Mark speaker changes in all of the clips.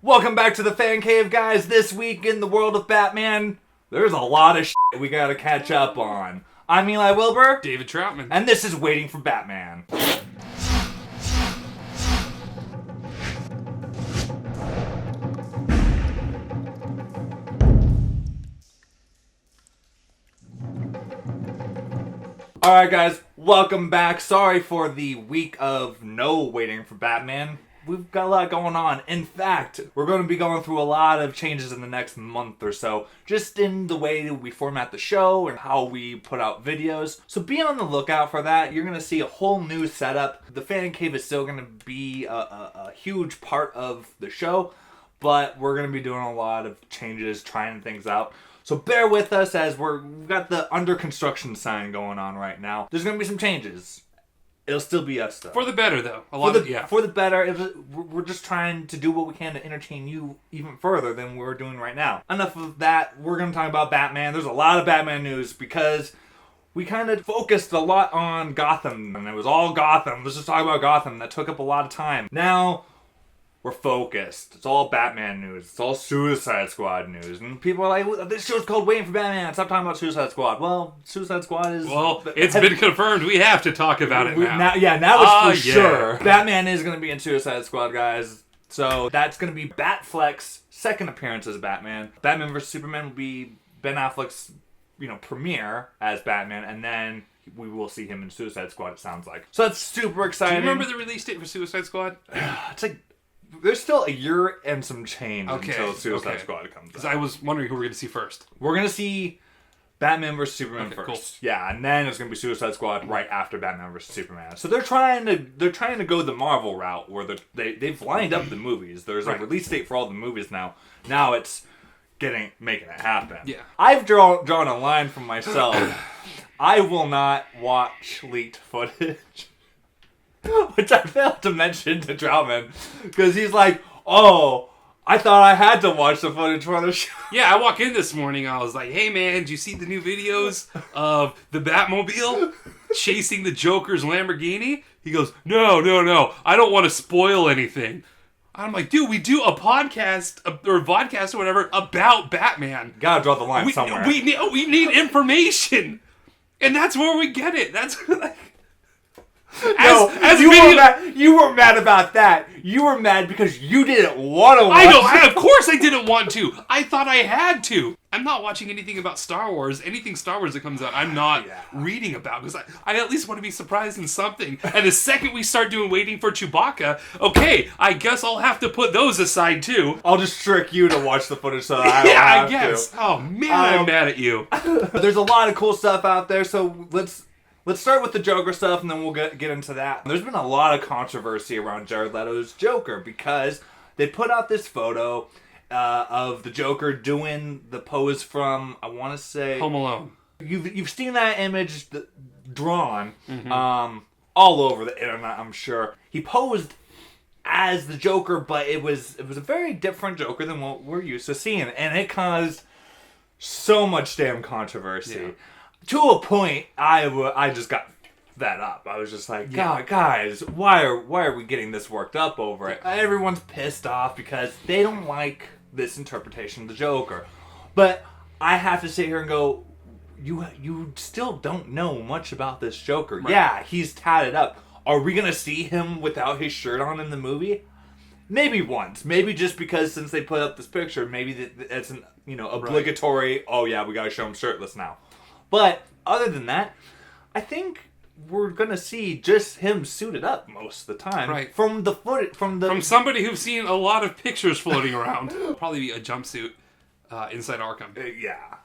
Speaker 1: Welcome back to the Fan Cave, guys. This week in the world of Batman, there's a lot of shit we gotta catch up on. I'm Eli Wilbur.
Speaker 2: David Troutman.
Speaker 1: And this is Waiting for Batman. Alright guys, welcome back. Sorry for the week of no Waiting for Batman. We've got a lot going on. In fact, we're going to be going through a lot of changes in the next month or so, just in the way we format the show and how we put out videos. So be on the lookout for that. You're going to see a whole new setup. The Fan Cave is still going to be a huge part of the show, but we're going to be doing a lot of changes, trying things out. So bear with us as we've got the under construction sign going on right now. There's going to be some changes. It'll still be us, though.
Speaker 2: For the better, though.
Speaker 1: For the better. We're just trying to do what we can to entertain you even further than we're doing right now. Enough of that. We're going to talk about Batman. There's a lot of Batman news because we kind of focused a lot on Gotham. And it was all Gotham. Let's just talk about Gotham. That took up a lot of time. Now, we're focused. It's all Batman news. It's all Suicide Squad news. And people are like, well, this show's called Waiting for Batman. Stop talking about Suicide Squad. Well, Suicide Squad is...
Speaker 2: Well, it's been confirmed. We have to talk about it now.
Speaker 1: Now it's for sure. Batman is going to be in Suicide Squad, guys. So that's going to be Batfleck's second appearance as Batman. Batman vs. Superman will be Ben Affleck's, premiere as Batman. And then we will see him in Suicide Squad, it sounds like. So that's super exciting.
Speaker 2: Do you remember the release date for Suicide Squad?
Speaker 1: It's like... There's still a year and some change until Suicide Squad comes out.
Speaker 2: Because I was wondering who we're going to see first.
Speaker 1: We're going to see Batman vs. Superman first.
Speaker 2: Cool.
Speaker 1: Yeah, and then it's going to be Suicide Squad right after Batman vs. Superman. So they're trying to go the Marvel route where they've lined up the movies. There's a release date for all the movies now. Now it's making it happen.
Speaker 2: Yeah.
Speaker 1: I've drawn a line for myself. I will not watch leaked footage. Which I failed to mention to Troutman, because he's like, oh, I thought I had to watch the footage for the show.
Speaker 2: Yeah, I walk in this morning, I was like, hey man, did you see the new videos of the Batmobile chasing the Joker's Lamborghini? He goes, no, I don't want to spoil anything. I'm like, dude, we do a podcast, or vodcast or whatever, about Batman.
Speaker 1: Gotta draw the line somewhere.
Speaker 2: We need information. And that's where we get it. That's like...
Speaker 1: You were mad about that. You were mad because you didn't want to watch it.
Speaker 2: I know, of course I didn't want to. I thought I had to. I'm not watching anything about Star Wars. Anything Star Wars that comes out, I'm not reading about. Because I at least want to be surprised in something. And the second we start doing Waiting for Chewbacca, okay, I guess I'll have to put those aside too.
Speaker 1: I'll just trick you to watch the footage so that I don't have
Speaker 2: I guess.
Speaker 1: to.
Speaker 2: Oh man, I'm mad at you.
Speaker 1: There's a lot of cool stuff out there, so let's start with the Joker stuff, and then we'll get into that. There's been a lot of controversy around Jared Leto's Joker, because they put out this photo of the Joker doing the pose from, I want to say...
Speaker 2: Home Alone.
Speaker 1: You've seen that image drawn all over the internet, I'm sure. He posed as the Joker, but it was a very different Joker than what we're used to seeing, and it caused so much damn controversy. Yeah. To a point, I just got fed up. I was just like, God, guys, why are we getting this worked up over it? Everyone's pissed off because they don't like this interpretation of the Joker. But I have to sit here and go, you still don't know much about this Joker. Right. Yeah, he's tatted up. Are we going to see him without his shirt on in the movie? Maybe once. Maybe just because since they put up this picture, maybe it's an obligatory, we got to show him shirtless now. But other than that, I think we're gonna see just him suited up most of the time.
Speaker 2: Right.
Speaker 1: From the footage, from
Speaker 2: somebody who's seen a lot of pictures floating around. Probably be a jumpsuit inside Arkham.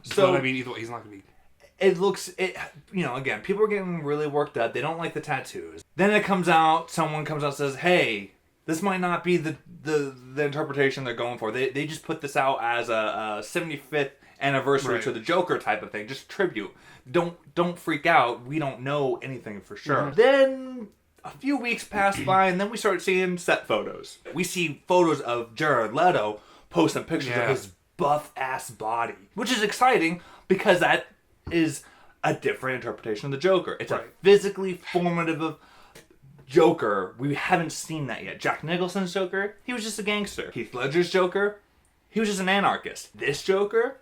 Speaker 2: So but, either way, he's not gonna be.
Speaker 1: It looks, again, people are getting really worked up. They don't like the tattoos. Then someone comes out and says, "Hey, this might not be the interpretation they're going for. They just put this out as a 75th." Anniversary to the Joker type of thing, just tribute. Don't freak out. We don't know anything for sure. Mm-hmm. Then a few weeks pass by, and then we start seeing set photos. We see photos of Jared Leto posting pictures of his buff ass body, which is exciting because that is a different interpretation of the Joker. It's a physically formative of Joker, we haven't seen that yet. Jack Nicholson's Joker, he was just a gangster. Heath Ledger's Joker, he was just an anarchist. This Joker,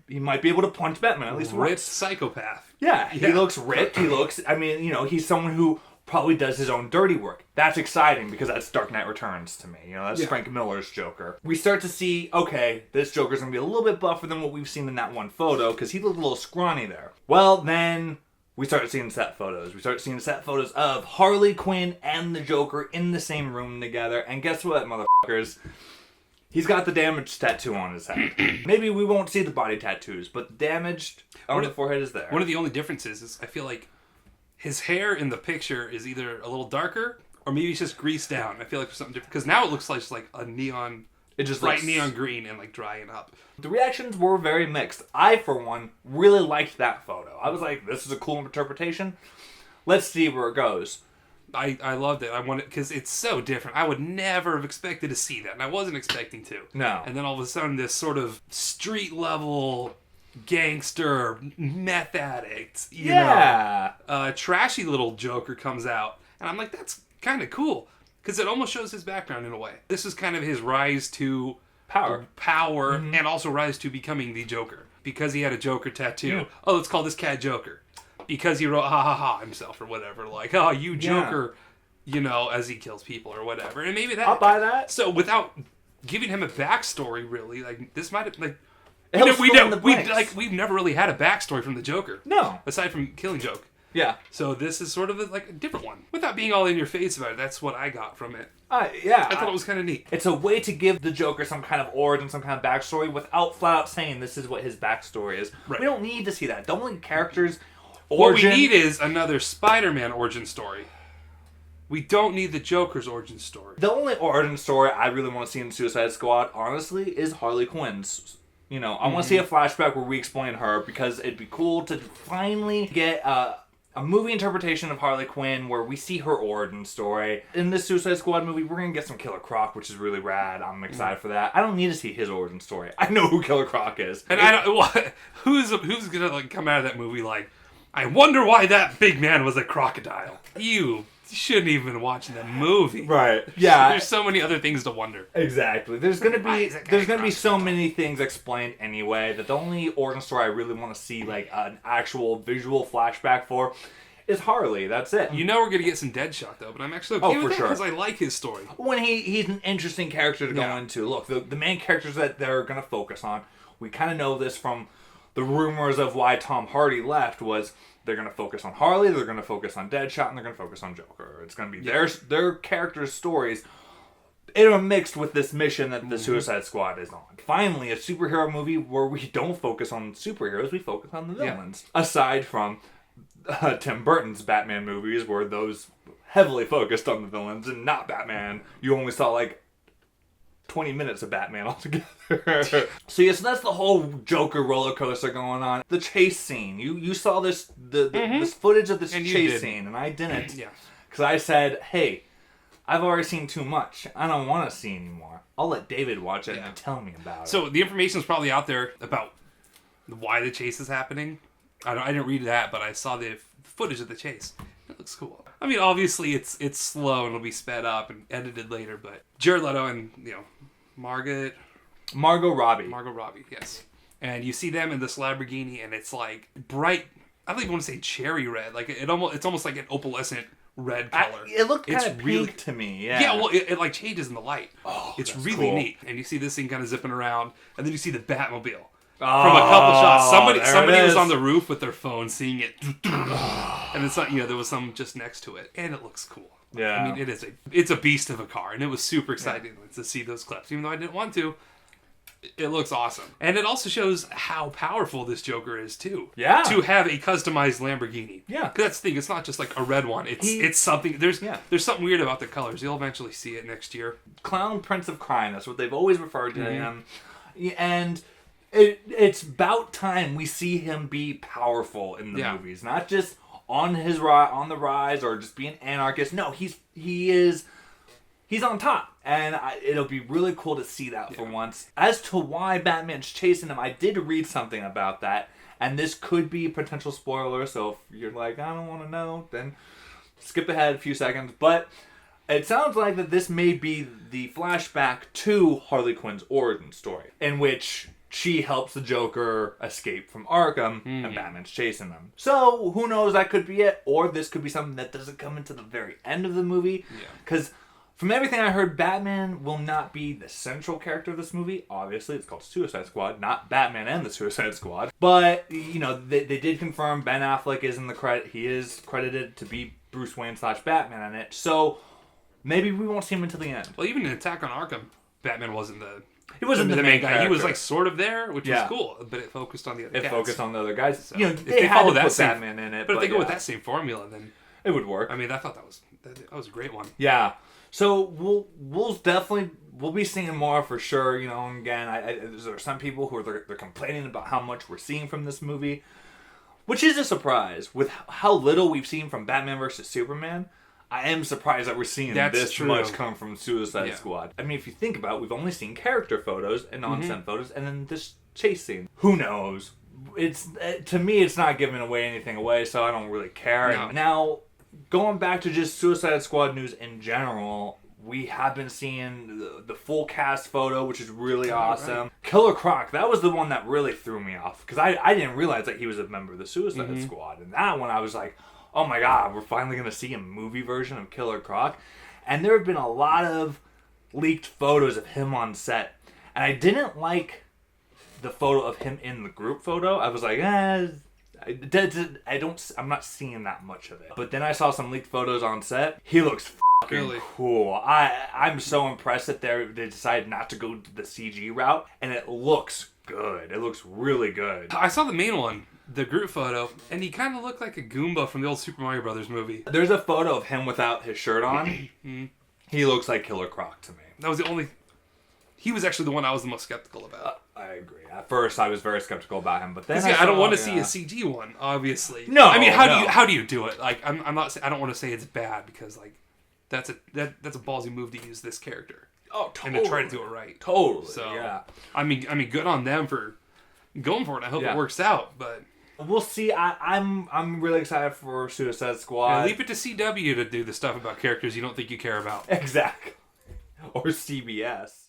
Speaker 1: he might be able to punch Batman at least
Speaker 2: ripped
Speaker 1: once.
Speaker 2: psychopath.
Speaker 1: Yeah, he looks ripped. He looks, I mean, he's someone who probably does his own dirty work. That's exciting because that's Dark Knight Returns to me. That's Frank Miller's Joker. We start to see, okay, this Joker's going to be a little bit buffer than what we've seen in that one photo because he looked a little scrawny there. Well, then we start seeing set photos. We start seeing set photos of Harley Quinn and the Joker in the same room together. And guess what, motherfuckers? He's got the damaged tattoo on his head. Maybe we won't see the body tattoos, but the damaged on the forehead is there.
Speaker 2: One of the only differences is I feel like his hair in the picture is either a little darker or maybe it's just greased down. I feel like there's something different. Because now it looks like just like a neon, bright neon green and like drying up.
Speaker 1: The reactions were very mixed. I, for one, really liked that photo. I was like, this is a cool interpretation. Let's see where it goes.
Speaker 2: I loved it. I wanted because it's so different. I would never have expected to see that, and I wasn't expecting to.
Speaker 1: No.
Speaker 2: And then all of a sudden, this sort of street level gangster meth addict, you know, trashy little Joker comes out, and I'm like, that's kind of cool because it almost shows his background in a way. This is kind of his rise to power, and also rise to becoming the Joker because he had a Joker tattoo. Yeah. Oh, let's call this cat Joker. Because he wrote ha ha ha himself or whatever, like, oh, you Joker, as he kills people or whatever. And maybe that...
Speaker 1: I'll buy that.
Speaker 2: So without giving him a backstory, really, like, this might have, like... We've never really had a backstory from the Joker.
Speaker 1: No.
Speaker 2: Aside from Killing Joke.
Speaker 1: Yeah.
Speaker 2: So this is sort of a different one. Without being all in your face about it, that's what I got from it.
Speaker 1: Yeah.
Speaker 2: I thought it was kind of neat.
Speaker 1: It's a way to give the Joker some kind of origin, some kind of backstory, without flat out saying this is what his backstory is. Right. We don't need to see that. The only characters...
Speaker 2: What we need is another Spider-Man origin story. We don't need the Joker's origin story.
Speaker 1: The only origin story I really want to see in Suicide Squad, honestly, is Harley Quinn's. I want to see a flashback where we explain her, because it'd be cool to finally get a movie interpretation of Harley Quinn where we see her origin story. In this Suicide Squad movie, we're going to get some Killer Croc, which is really rad. I'm excited for that. I don't need to see his origin story. I know who Killer Croc is.
Speaker 2: And who's going to come out of that movie like, I wonder why that big man was a crocodile. You shouldn't even been watching that movie.
Speaker 1: Right. Yeah.
Speaker 2: There's so many other things to wonder.
Speaker 1: Exactly. There's gonna be so many things explained anyway that the only origin story I really want to see like an actual visual flashback for is Harley. That's it.
Speaker 2: We're gonna get some Deadshot though, but I'm actually okay with that because I like his story.
Speaker 1: When he's an interesting character to go into. Look, the main characters that they're gonna focus on, we kind of know this from the rumors of why Tom Hardy left was they're going to focus on Harley, they're going to focus on Deadshot, and they're going to focus on Joker. It's going to be their characters' stories intermixed with this mission that the Suicide Squad is on. Finally, a superhero movie where we don't focus on superheroes, we focus on the villains. Aside from Tim Burton's Batman movies, where those heavily focused on the villains and not Batman. You only saw like 20 minutes of Batman altogether. So that's the whole Joker roller coaster going on. The chase scene. You saw this this footage of this chase scene, and I didn't.
Speaker 2: Yeah.
Speaker 1: Because I said, hey, I've already seen too much. I don't want to see anymore. I'll let David watch it and tell me about it.
Speaker 2: So the information is probably out there about why the chase is happening. I didn't read that, but I saw the footage of the chase. It looks cool. I mean, obviously it's slow and it'll be sped up and edited later, but Jared Leto and Margot Robbie, yes. And you see them in this Lamborghini, and it's like bright. I don't even want to say cherry red. Like it's almost like an opalescent red color.
Speaker 1: It looked kind of pink to me. Yeah.
Speaker 2: Yeah. Well, it like changes in the light.
Speaker 1: Oh,
Speaker 2: it's really neat. And you see this thing kind of zipping around, and then you see the Batmobile. From a couple shots, somebody was on the roof with their phone seeing it, and it's not, there was some just next to it, and it looks cool.
Speaker 1: Yeah,
Speaker 2: I mean it's a beast of a car, and it was super exciting to see those clips, even though I didn't want to. It looks awesome, and it also shows how powerful this Joker is too.
Speaker 1: Yeah,
Speaker 2: to have a customized Lamborghini.
Speaker 1: Yeah,
Speaker 2: because that's the thing. It's not just like a red one. It's something. There's something weird about the colors. You'll eventually see it next year.
Speaker 1: Clown Prince of Crime. That's what they've always referred to him, and. It's about time we see him be powerful in the movies, not just on the rise or just be an anarchist. No, he's on top, and it'll be really cool to see that for once. As to why Batman's chasing him, I did read something about that, and this could be potential spoiler. So if you're like, I don't want to know, then skip ahead a few seconds, but it sounds like that this may be the flashback to Harley Quinn's origin story, in which she helps the Joker escape from Arkham, and Batman's chasing them. So, who knows, that could be it, or this could be something that doesn't come into the very end of the movie, because from everything I heard, Batman will not be the central character of this movie. Obviously, it's called Suicide Squad, not Batman and the Suicide Squad. But, you know, they did confirm Ben Affleck is in the credit. He is credited to be Bruce Wayne / Batman in it. So, maybe we won't see him until the end.
Speaker 2: Well, even in Attack on Arkham, Batman wasn't
Speaker 1: He wasn't the main guy.
Speaker 2: Character. He was like sort of there, which was cool, but it focused on the other guys.
Speaker 1: It focused on the other guys.
Speaker 2: So,
Speaker 1: you know,
Speaker 2: if
Speaker 1: they
Speaker 2: follow
Speaker 1: had to
Speaker 2: that
Speaker 1: put
Speaker 2: same,
Speaker 1: Batman in it.
Speaker 2: But if they go with that same formula, then
Speaker 1: it would work.
Speaker 2: I mean, I thought that was a great one.
Speaker 1: Yeah. So we'll definitely be seeing more for sure. You know, and again, there are some people who they're complaining about how much we're seeing from this movie, which is a surprise with how little we've seen from Batman versus Superman. I am surprised that we're seeing this much come from Suicide Squad. I mean, if you think about it, we've only seen character photos and non-scent photos, and then this chase scene. Who knows? It's to me, it's not giving anything away, so I don't really care.
Speaker 2: No.
Speaker 1: Now, going back to just Suicide Squad news in general, we have been seeing the full cast photo, which is really awesome. Right. Killer Croc, that was the one that really threw me off, because I didn't realize that he was a member of the Suicide Squad. And that one, I was like, oh my god, we're finally going to see a movie version of Killer Croc. And there have been a lot of leaked photos of him on set. And I didn't like the photo of him in the group photo. I was like, I'm not seeing that much of it. But then I saw some leaked photos on set. He looks fucking cool. I'm so impressed that they decided not to go the CG route. And it looks good. It looks really good.
Speaker 2: I saw the main one, the group photo, and he kind of looked like a Goomba from the old Super Mario Brothers movie.
Speaker 1: There's a photo of him without his shirt on. He looks like Killer Croc to me.
Speaker 2: That was the only... He was actually the one I was the most skeptical about.
Speaker 1: I agree. At first, I was very skeptical about him, but then
Speaker 2: I don't want to see a CG one, obviously.
Speaker 1: No,
Speaker 2: I mean, how do you do it? Like, I'm not. I don't want to say it's bad, because like that's a ballsy move to use this character.
Speaker 1: Oh, totally.
Speaker 2: And to try to do it right.
Speaker 1: Totally.
Speaker 2: So
Speaker 1: yeah.
Speaker 2: I mean, good on them for going for it. I hope it works out, but
Speaker 1: we'll see. I'm really excited for Suicide Squad.
Speaker 2: Leave it to CW to do the stuff about characters you don't think you care about.
Speaker 1: Exactly. Or CBS.